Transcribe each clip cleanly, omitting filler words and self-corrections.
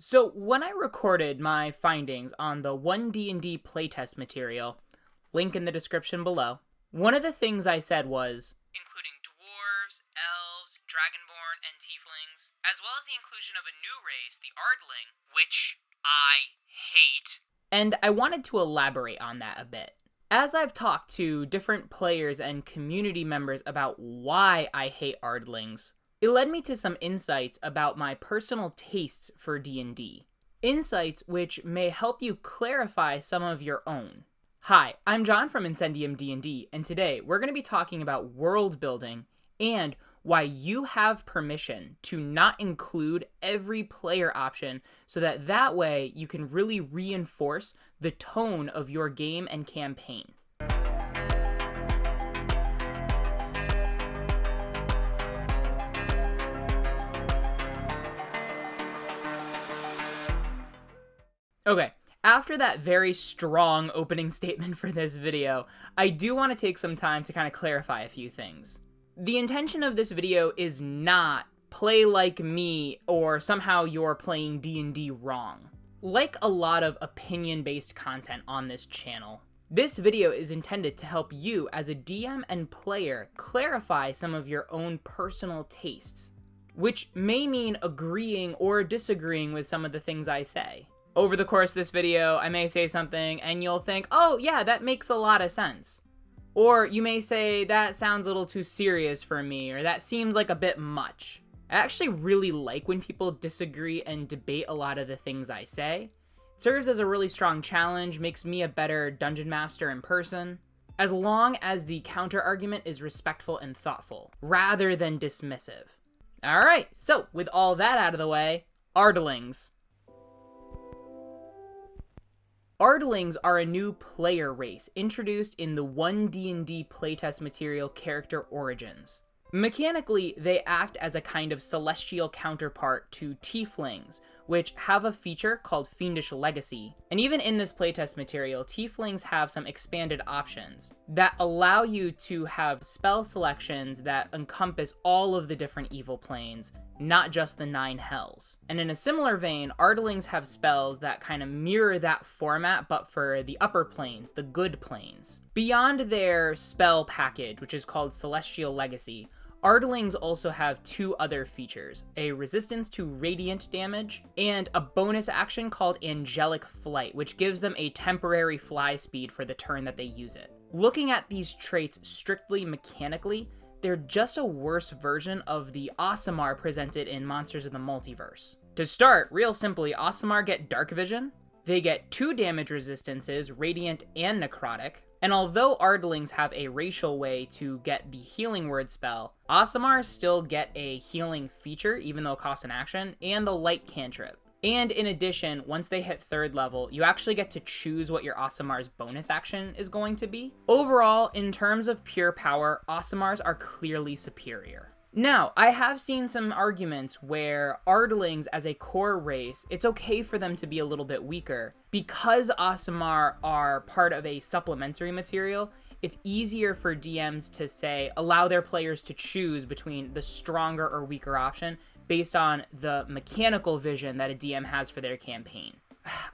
So when I recorded my findings on the 1D&D playtest material, link in the description below, one of the things I said was, including dwarves, elves, dragonborn, and tieflings, as well as the inclusion of a new race, the Ardling, which I hate. And I wanted to elaborate on that a bit. As I've talked to different players and community members about why I hate Ardlings, it led me to some insights about my personal tastes for D&D. Insights which may help you clarify some of your own. Hi, I'm John from Incendium D&D, and today we're going to be talking about world building and why you have permission to not include every player option so that way you can really reinforce the tone of your game and campaign. Okay, after that very strong opening statement for this video, I do want to take some time to kind of clarify a few things. The intention of this video is not play like me or somehow you're playing D&D wrong. Like a lot of opinion-based content on this channel, this video is intended to help you as a DM and player clarify some of your own personal tastes, which may mean agreeing or disagreeing with some of the things I say. Over the course of this video, I may say something and you'll think, oh yeah, that makes a lot of sense. Or you may say, that sounds a little too serious for me, or that seems like a bit much. I actually really like when people disagree and debate a lot of the things I say. It serves as a really strong challenge, makes me a better dungeon master in person, as long as the counter argument is respectful and thoughtful, rather than dismissive. Alright, so with all that out of the way, Ardlings. Ardlings are a new player race introduced in the 1D&D playtest material Character Origins. Mechanically, they act as a kind of celestial counterpart to tieflings, which have a feature called Fiendish Legacy. And even in this playtest material, tieflings have some expanded options that allow you to have spell selections that encompass all of the different evil planes, not just the 9 hells. And in a similar vein, Ardlings have spells that kind of mirror that format, but for the upper planes, the good planes. Beyond their spell package, which is called Celestial Legacy, Ardlings also have 2 other features, a resistance to radiant damage, and a bonus action called Angelic Flight, which gives them a temporary fly speed for the turn that they use it. Looking at these traits strictly mechanically, they're just a worse version of the Aasimar presented in Monsters of the Multiverse. To start, real simply, Aasimar get Dark Vision, they get 2 damage resistances, Radiant and Necrotic, and although Ardlings have a racial way to get the Healing Word spell, Aasimar still get a healing feature, even though it costs an action, and the Light Cantrip. And in addition, once they hit 3rd level, you actually get to choose what your Aasimar's bonus action is going to be. Overall, in terms of pure power, Aasimars are clearly superior. Now, I have seen some arguments where Ardlings as a core race, it's okay for them to be a little bit weaker. Because Aasimar are part of a supplementary material, it's easier for DMs to say, allow their players to choose between the stronger or weaker option based on the mechanical vision that a DM has for their campaign.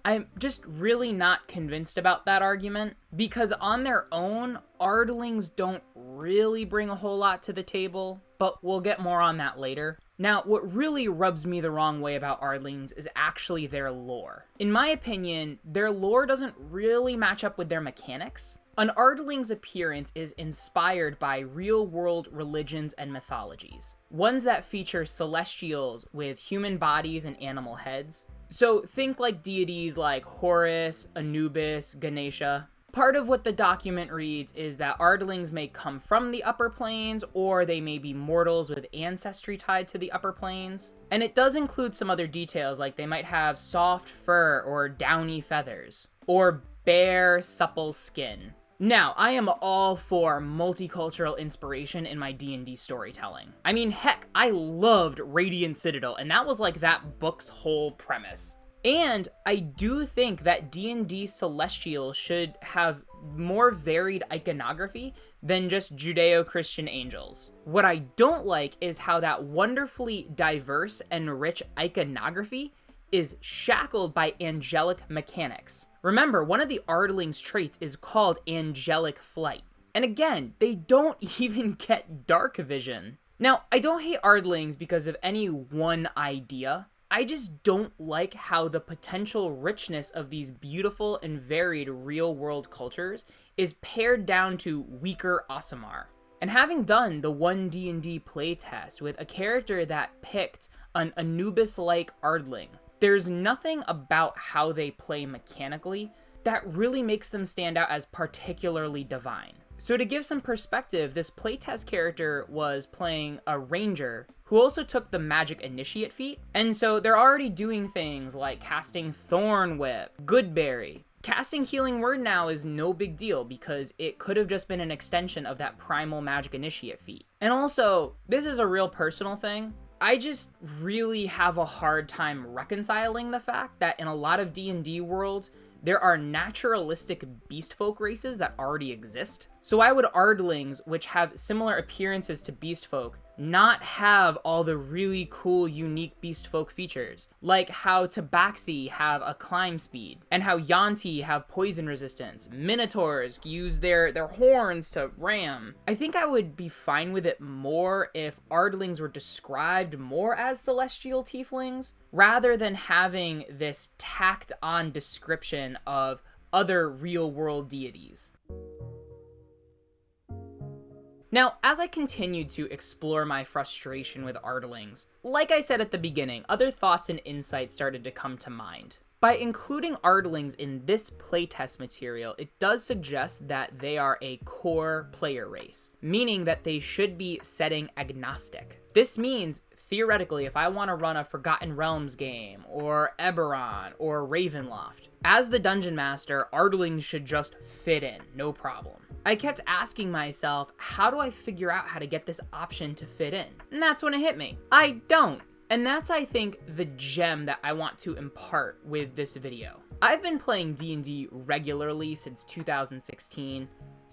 I'm just really not convinced about that argument, because on their own, Ardlings don't really bring a whole lot to the table, but we'll get more on that later. Now, what really rubs me the wrong way about Ardlings is actually their lore. In my opinion, their lore doesn't really match up with their mechanics. An Ardling's appearance is inspired by real-world religions and mythologies, ones that feature celestials with human bodies and animal heads. So think like deities like Horus, Anubis, Ganesha. Part of what the document reads is that Ardlings may come from the upper planes, or they may be mortals with ancestry tied to the upper planes. And it does include some other details, like they might have soft fur or downy feathers, or bare, supple skin. Now, I am all for multicultural inspiration in my D&D storytelling. I mean, heck, I loved Radiant Citadel, and that was like that book's whole premise. And I do think that D&D Celestials should have more varied iconography than just Judeo-Christian angels. What I don't like is how that wonderfully diverse and rich iconography is shackled by angelic mechanics. Remember, one of the Ardlings' traits is called angelic flight. And again, they don't even get dark vision. Now, I don't hate Ardlings because of any one idea. I just don't like how the potential richness of these beautiful and varied real-world cultures is pared down to weaker Aasimar. And having done the one D&D playtest with a character that picked an Anubis-like Ardling, there's nothing about how they play mechanically that really makes them stand out as particularly divine. So to give some perspective, this playtest character was playing a ranger who also took the magic initiate feat, and so they're already doing things like casting Thorn Whip, Goodberry. Casting Healing Word now is no big deal because it could have just been an extension of that primal magic initiate feat. And also, this is a real personal thing. I just really have a hard time reconciling the fact that in a lot of D&D worlds, there are naturalistic beast folk races that already exist. So why would Ardlings, which have similar appearances to beast folk, not have all the really cool, unique beast folk features? Like how Tabaxi have a climb speed, and how Yuan-ti have poison resistance. Minotaurs use their horns to ram. I think I would be fine with it more if Ardlings were described more as celestial tieflings, rather than having this tacked on description of other real-world deities. Now, as I continued to explore my frustration with Ardlings, like I said at the beginning, other thoughts and insights started to come to mind. By including Ardlings in this playtest material, it does suggest that they are a core player race, meaning that they should be setting agnostic. This means, theoretically, if I want to run a Forgotten Realms game, or Eberron, or Ravenloft, as the Dungeon Master, Ardlings should just fit in, no problem. I kept asking myself, how do I figure out how to get this option to fit in? And that's when it hit me. I don't. And that's, I think, the gem that I want to impart with this video. I've been playing D&D regularly since 2016.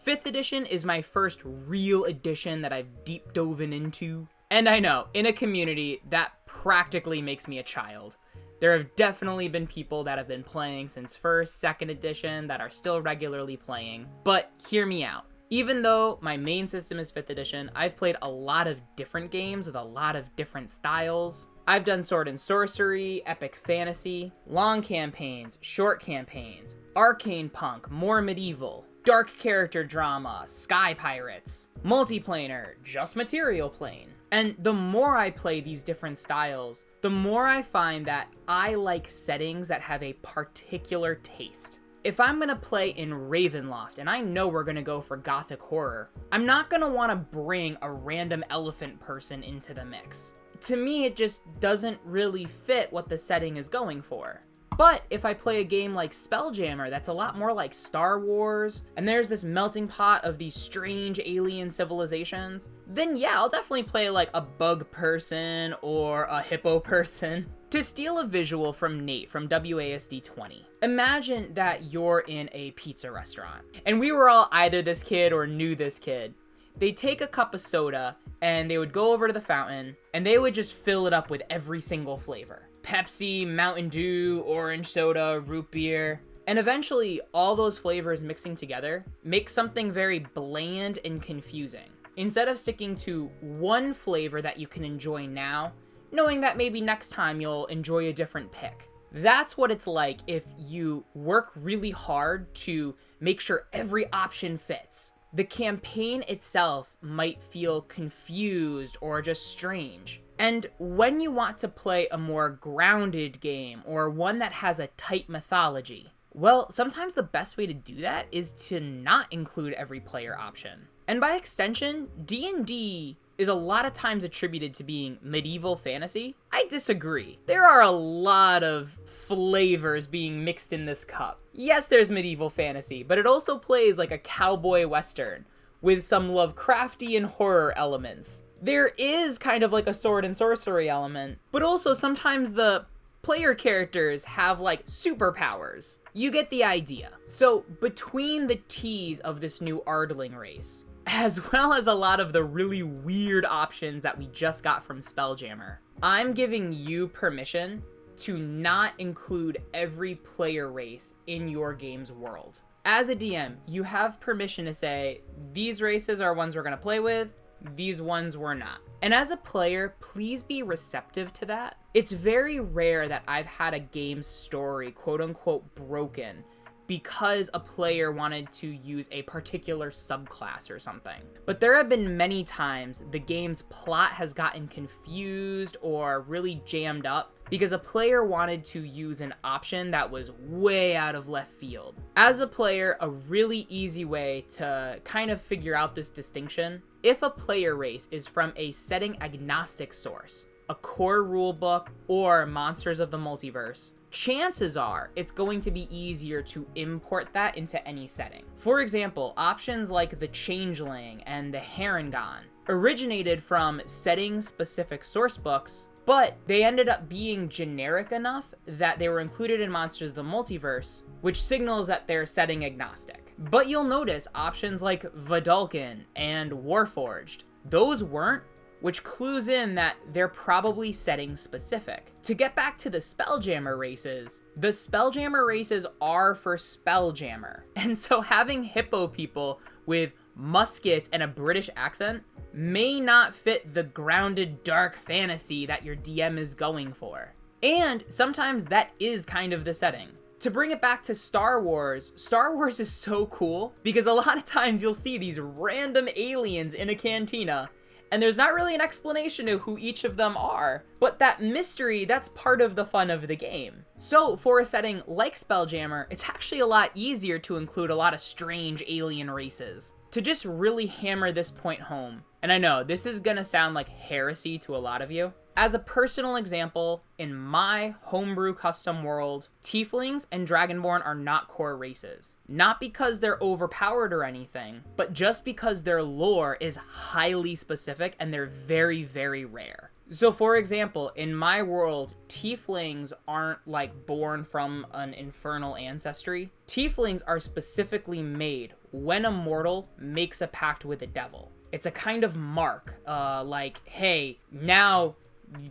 5th edition is my first real edition that I've deep dove into. And I know, in a community, that practically makes me a child. There have definitely been people that have been playing since 1st, 2nd edition that are still regularly playing, but hear me out. Even though my main system is 5th edition, I've played a lot of different games with a lot of different styles. I've done sword and sorcery, epic fantasy, long campaigns, short campaigns, arcane punk, more medieval, dark character drama, sky pirates, multiplanar, just material plane. And the more I play these different styles, the more I find that I like settings that have a particular taste. If I'm gonna play in Ravenloft, and I know we're gonna go for gothic horror, I'm not gonna wanna bring a random elephant person into the mix. To me, it just doesn't really fit what the setting is going for. But if I play a game like Spelljammer that's a lot more like Star Wars, and there's this melting pot of these strange alien civilizations, then yeah, I'll definitely play like a bug person or a hippo person. To steal a visual from Nate from WASD 20, imagine that you're in a pizza restaurant, and we were all either this kid or knew this kid. They'd take a cup of soda, and they would go over to the fountain, and they would just fill it up with every single flavor. Pepsi, Mountain Dew, orange soda, root beer. And eventually, all those flavors mixing together make something very bland and confusing. Instead of sticking to one flavor that you can enjoy now, knowing that maybe next time you'll enjoy a different pick. That's what it's like if you work really hard to make sure every option fits. The campaign itself might feel confused or just strange. And when you want to play a more grounded game or one that has a tight mythology, well, sometimes the best way to do that is to not include every player option. And by extension, D&D is a lot of times attributed to being medieval fantasy. I disagree. There are a lot of flavors being mixed in this cup. Yes, there's medieval fantasy, but it also plays like a cowboy western with some Lovecraftian horror elements. There is kind of like a sword and sorcery element, but also sometimes the player characters have like superpowers. You get the idea. So between the T's of this new Ardling race, as well as a lot of the really weird options that we just got from Spelljammer, I'm giving you permission to not include every player race in your game's world. As a DM, you have permission to say, these races are ones we're going to play with, these ones we're not. And as a player, please be receptive to that. It's very rare that I've had a game's story, quote unquote, broken because a player wanted to use a particular subclass or something. But there have been many times the game's plot has gotten confused or really jammed up because a player wanted to use an option that was way out of left field. As a player, a really easy way to kind of figure out this distinction, if a player race is from a setting agnostic source, a core rulebook, or Monsters of the Multiverse, chances are it's going to be easier to import that into any setting. For example, options like the Changeling and the Harengon originated from setting-specific sourcebooks, but they ended up being generic enough that they were included in Monsters of the Multiverse, which signals that they're setting agnostic. But you'll notice options like Vidalcan and Warforged, those weren't, which clues in that they're probably setting specific. To get back to the Spelljammer races, the Spelljammer races are for Spelljammer, and so having hippo people with muskets and a British accent may not fit the grounded dark fantasy that your DM is going for. And sometimes that is kind of the setting. To bring it back to Star Wars is so cool because a lot of times you'll see these random aliens in a cantina and there's not really an explanation of who each of them are, but that mystery, that's part of the fun of the game. So for a setting like Spelljammer, it's actually a lot easier to include a lot of strange alien races. To just really hammer this point home, and I know this is gonna sound like heresy to a lot of you, as a personal example, in my homebrew custom world, Tieflings and Dragonborn are not core races. Not because they're overpowered or anything, but just because their lore is highly specific and they're very, very rare. So for example, in my world, Tieflings aren't like born from an infernal ancestry. Tieflings are specifically made when a mortal makes a pact with the devil. It's a kind of mark, like, hey, now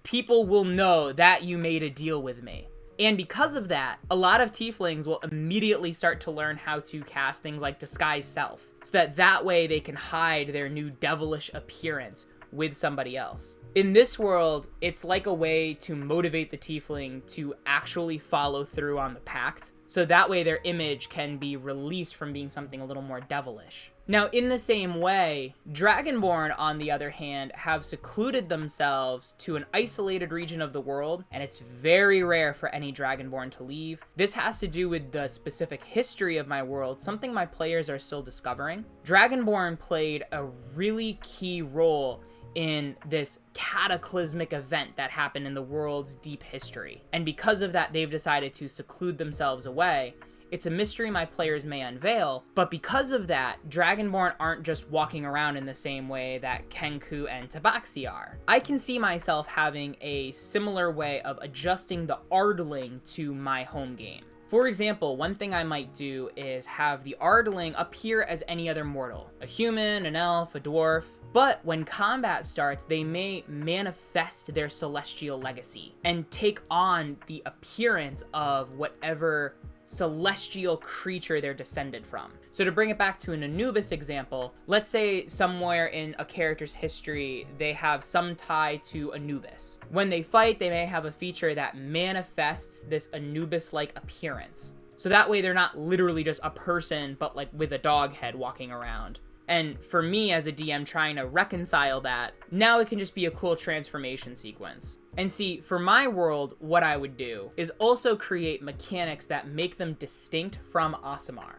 people will know that you made a deal with me. And because of that, a lot of Tieflings will immediately start to learn how to cast things like Disguise Self, so that way they can hide their new devilish appearance with somebody else. In this world, it's like a way to motivate the Tiefling to actually follow through on the pact, so that way their image can be released from being something a little more devilish. Now, in the same way, Dragonborn, on the other hand, have secluded themselves to an isolated region of the world, and it's very rare for any Dragonborn to leave. This has to do with the specific history of my world, something my players are still discovering. Dragonborn played a really key role in this cataclysmic event that happened in the world's deep history. And because of that, they've decided to seclude themselves away. It's a mystery my players may unveil, but because of that, Dragonborn aren't just walking around in the same way that Kenku and Tabaxi are. I can see myself having a similar way of adjusting the Ardling to my home game. For example, one thing I might do is have the Ardling appear as any other mortal. A human, an elf, a dwarf. But when combat starts, they may manifest their celestial legacy and take on the appearance of whatever celestial creature they're descended from. So to bring it back to an Anubis example, let's say somewhere in a character's history, they have some tie to Anubis. When they fight, they may have a feature that manifests this Anubis-like appearance. So that way they're not literally just a person, but like with a dog head walking around. And for me as a DM trying to reconcile that, now it can just be a cool transformation sequence. And see, for my world, what I would do is also create mechanics that make them distinct from Aasimar.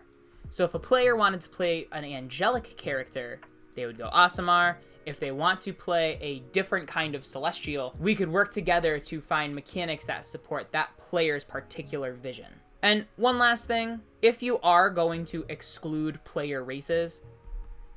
So if a player wanted to play an angelic character, they would go Aasimar. If they want to play a different kind of celestial, we could work together to find mechanics that support that player's particular vision. And one last thing, if you are going to exclude player races,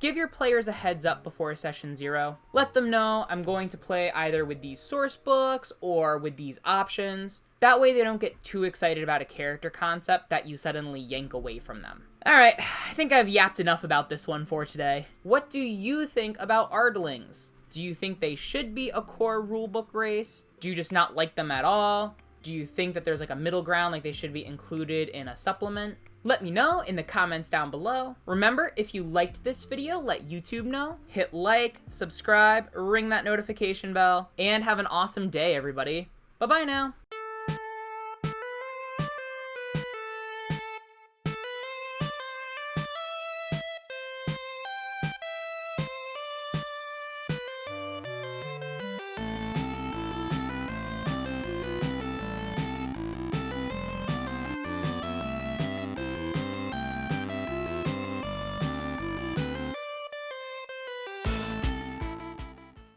give your players a heads up before session 0. Let them know I'm going to play either with these source books or with these options. That way they don't get too excited about a character concept that you suddenly yank away from them. Alright, I think I've yapped enough about this one for today. What do you think about Ardlings? Do you think they should be a core rulebook race? Do you just not like them at all? Do you think that there's like a middle ground, like they should be included in a supplement? Let me know in the comments down below. Remember, if you liked this video, let YouTube know. Hit like, subscribe, ring that notification bell, and have an awesome day, everybody. Bye-bye now.